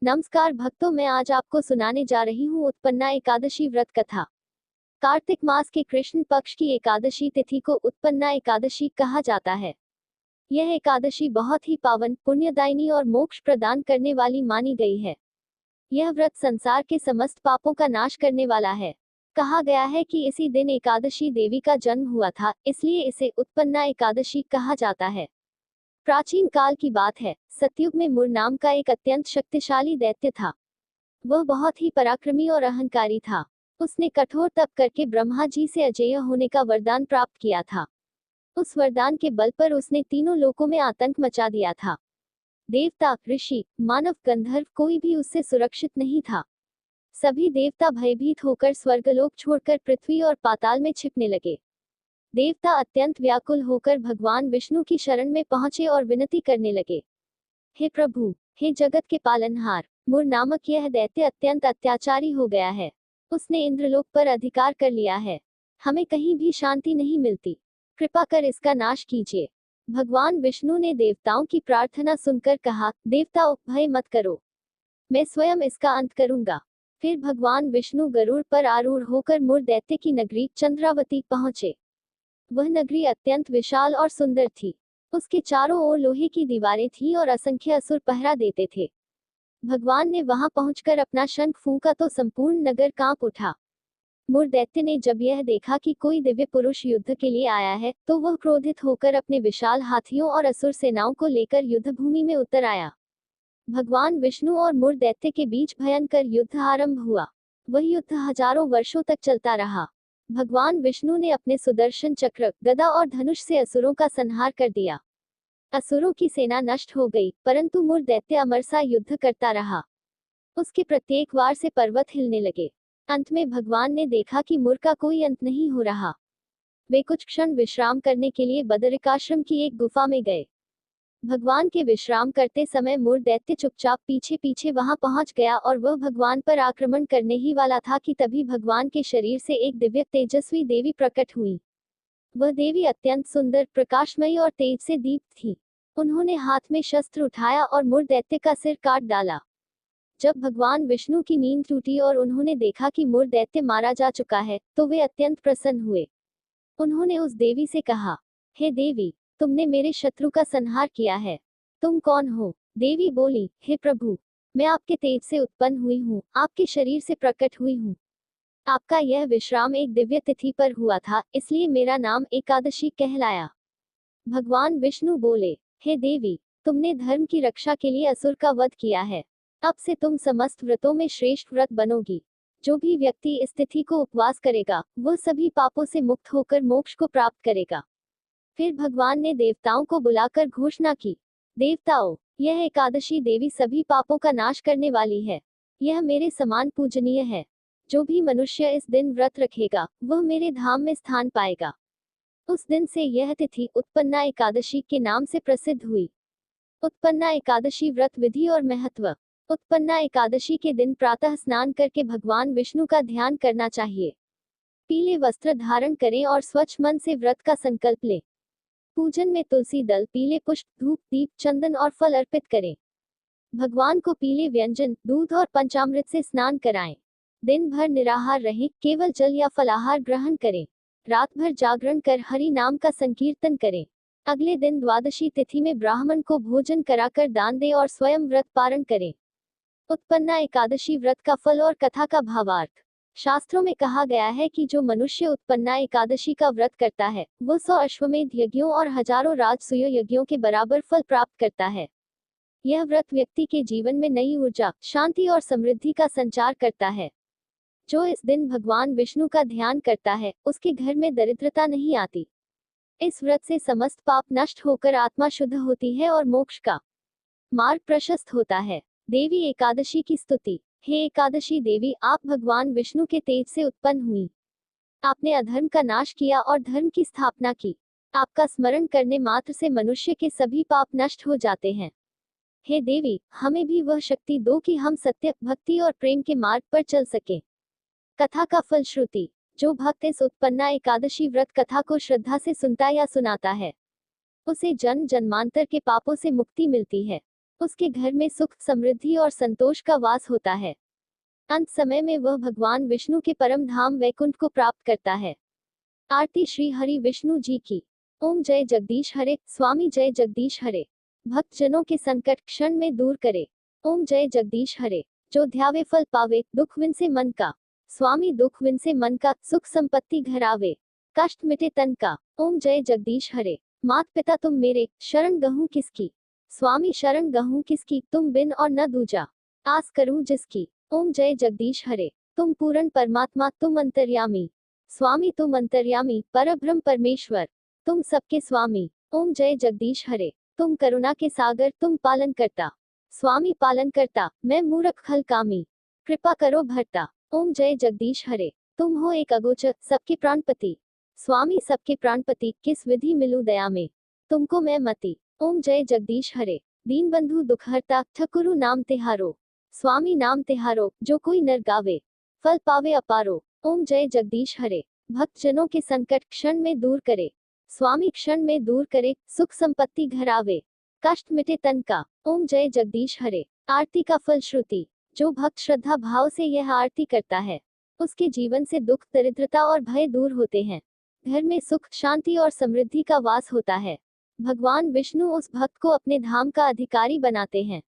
नमस्कार भक्तों, मैं आज आपको सुनाने जा रही हूँ उत्पन्ना एकादशी व्रत कथा। कार्तिक मास के कृष्ण पक्ष की एकादशी तिथि को उत्पन्ना एकादशी कहा जाता है। यह एकादशी बहुत ही पावन, पुण्यदायिनी और मोक्ष प्रदान करने वाली मानी गई है। यह व्रत संसार के समस्त पापों का नाश करने वाला है। कहा गया है कि इसी दिन एकादशी देवी का जन्म हुआ था, इसलिए इसे उत्पन्ना एकादशी कहा जाता है। प्राचीन काल की बात है, सतयुग में मुर नाम का एक अत्यंत शक्तिशाली दैत्य था। वह बहुत ही पराक्रमी और अहंकारी था। उसने कठोर तप करके ब्रह्मा जी से अजेय होने का वरदान प्राप्त किया था। उस वरदान के बल पर उसने तीनों लोकों में आतंक मचा दिया था। देवता, ऋषि, मानव, गंधर्व कोई भी उससे सुरक्षित नहीं था। सभी देवता भयभीत होकर स्वर्गलोक छोड़कर पृथ्वी और पाताल में छिपने लगे। देवता अत्यंत व्याकुल होकर भगवान विष्णु की शरण में पहुंचे और विनती करने लगे। हे प्रभु, हे जगत के पालनहार, मुर नामक यह दैत्य अत्यंत अत्याचारी हो गया है। उसने इंद्रलोक पर अधिकार कर लिया है। हमें कहीं भी शांति नहीं मिलती। कृपा कर इसका नाश कीजिए। भगवान विष्णु ने देवताओं की प्रार्थना सुनकर कहा, देवताओं, भय मत करो, मैं स्वयं इसका अंत करूंगा। फिर भगवान विष्णु गरुड़ पर आरूढ़ होकर मुर दैत्य की नगरी चंद्रावती पहुंचे। वह नगरी अत्यंत विशाल और सुंदर थी। उसके चारों ओर लोहे की दीवारें थीं और असंख्य असुर पहरा देते थे। भगवान ने वहां पहुंचकर अपना शंख फूंका तो संपूर्ण नगर कांप उठा। मुर दैत्य ने जब यह देखा कि कोई दिव्य पुरुष युद्ध के लिए आया है, तो वह क्रोधित होकर अपने विशाल हाथियों और असुर सेनाओं को लेकर युद्ध भूमि में उतर आया। भगवान विष्णु और मुर दैत्य के बीच भयंकर युद्ध आरंभ हुआ। वह युद्ध हजारों वर्षों तक चलता रहा। भगवान विष्णु ने अपने सुदर्शन चक्र, गदा और धनुष से असुरों का संहार कर दिया। असुरों की सेना नष्ट हो गई, परंतु मुर दैत्य अमर सा युद्ध करता रहा। उसके प्रत्येक वार से पर्वत हिलने लगे। अंत में भगवान ने देखा कि मुर का कोई अंत नहीं हो रहा। वे कुछ क्षण विश्राम करने के लिए बदरिकाश्रम की एक गुफा में गए। भगवान के विश्राम करते समय मुर दैत्य चुपचाप पीछे पीछे वहां पहुंच गया और वह भगवान पर आक्रमण करने ही वाला था कि तभी भगवान के शरीर से एक दिव्य तेजस्वी देवी प्रकट हुई। वह देवी अत्यंत सुंदर, प्रकाशमयी और तेज से दीप्त थी। उन्होंने हाथ में शस्त्र उठाया और मुर दैत्य का सिर काट डाला। जब भगवान विष्णु की नींद टूटी और उन्होंने देखा कि मुर दैत्य मारा जा चुका है, तो वे अत्यंत प्रसन्न हुए। उन्होंने उस देवी से कहा, हे देवी, तुमने मेरे शत्रु का संहार किया है। तुम कौन हो? देवी बोली, हे प्रभु, मैं आपके तेज से उत्पन्न हुई हूँ, आपके शरीर से प्रकट हुई हूँ। आपका यह विश्राम एक दिव्य तिथि पर हुआ था, इसलिए मेरा नाम एकादशी कहलाया। भगवान विष्णु बोले, हे देवी, तुमने धर्म की रक्षा के लिए असुर का वध किया है। अब से तुम समस्त व्रतों में श्रेष्ठ व्रत बनोगी। जो भी व्यक्ति इस तिथि को उपवास करेगा, वह सभी पापों से मुक्त होकर मोक्ष को प्राप्त करेगा। फिर भगवान ने देवताओं को बुलाकर घोषणा की, देवताओं, यह एकादशी देवी सभी पापों का नाश करने वाली है। यह मेरे समान पूजनीय है। जो भी मनुष्य इस दिन व्रत रखेगा, वह मेरे धाम में स्थान पाएगा। उस दिन से यह तिथि उत्पन्ना एकादशी के नाम से प्रसिद्ध हुई। उत्पन्ना एकादशी व्रत विधि और महत्व। उत्पन्ना एकादशी के दिन प्रातः स्नान करके भगवान विष्णु का ध्यान करना चाहिए। पीले वस्त्र धारण करें और स्वच्छ मन से व्रत का संकल्प लें। पूजन में तुलसी दल, पीले पुष्प, धूप, दीप, चंदन और फल अर्पित करें। भगवान को पीले व्यंजन, दूध और पंचामृत से स्नान कराएं। दिन भर निराहार रहें, केवल जल या फलाहार ग्रहण करें। रात भर जागरण कर हरि नाम का संकीर्तन करें। अगले दिन द्वादशी तिथि में ब्राह्मण को भोजन कराकर दान दें और स्वयं व्रत पारण करें। उत्पन्ना एकादशी व्रत का फल और कथा का भावार्थ। शास्त्रों में कहा गया है कि जो मनुष्य उत्पन्ना एकादशी का व्रत करता है, वह 100 अश्वमेध यज्ञों और हजारों राजसूय यज्ञों के बराबर फल प्राप्त करता है। यह व्रत व्यक्ति के जीवन में नई ऊर्जा, शांति और समृद्धि का संचार करता है। जो इस दिन भगवान विष्णु का ध्यान करता है, उसके घर में दरिद्रता नहीं आती। इस व्रत से समस्त पाप नष्ट होकर आत्मा शुद्ध होती है और मोक्ष का मार्ग प्रशस्त होता है। देवी एकादशी की स्तुति। हे एकादशी देवी, आप भगवान विष्णु के तेज से उत्पन्न हुई। आपने अधर्म का नाश किया और धर्म की स्थापना की। आपका स्मरण करने मात्र से मनुष्य के सभी पाप नष्ट हो जाते हैं। हे देवी, हमें भी वह शक्ति दो कि हम सत्य, भक्ति और प्रेम के मार्ग पर चल सकें। कथा का फलश्रुति। जो भक्त इस उत्पन्ना एकादशी व्रत कथा को श्रद्धा से सुनता या सुनाता है, उसे जन्म जन्मांतर के पापों से मुक्ति मिलती है। उसके घर में सुख, समृद्धि और संतोष का वास होता है। अंत समय में वह भगवान विष्णु के परम धाम वैकुंठ को प्राप्त करता है। आरती श्री हरि विष्णु जी की। ओम जय जगदीश हरे। स्वामी जय जगदीश हरे। भक्तजनों के संकट क्षण में दूर करे। ओम जय जगदीश हरे। जो ध्यावे फल पावे, दुख विनसे मन का। स्वामी दुख विनसे मन का, सुख संपत्ति घर आवे। कष्ट मिटे तन का। ओम जय जगदीश हरे। मात पिता तुम मेरे, शरण गहूं किसकी। स्वामी शरण गहूं किसकी, तुम बिन और न दूजा। आस करूं जिसकी। ओम जय जगदीश हरे। तुम पूर्ण परमात्मा, तुम अंतर्यामी। स्वामी तुम अंतर्यामी, परब्रह्म परमेश्वर। तुम सबके स्वामी। ओम जय जगदीश हरे। तुम करुणा के सागर, तुम पालन करता। स्वामी पालन करता, मैं मूर्ख खल कामी। कृपा करो भरता। ओम जय जगदीश हरे। तुम हो एक अगोचर, सबके प्राणपति। स्वामी सबके प्राणपति, किस विधि मिलूं दया में। तुमको मैं मति। ओम जय जगदीश हरे। दीन बंधु दुखहरता, ठकुरु नाम तिहारो। स्वामी नाम तिहारो, जो कोई नर गावे। फल पावे अपारो। ओम जय जगदीश हरे। भक्तजनों के संकट क्षण में दूर करे। स्वामी क्षण में दूर करे, सुख संपत्ति घर आवे। कष्ट मिटे तन का। ओम जय जगदीश हरे। आरती का फल श्रुति। जो भक्त श्रद्धा भाव से यह आरती करता है, उसके जीवन से दुख, दरिद्रता और भय दूर होते हैं। घर में सुख, शांति और समृद्धि का वास होता है। भगवान विष्णु उस भक्त को अपने धाम का अधिकारी बनाते हैं।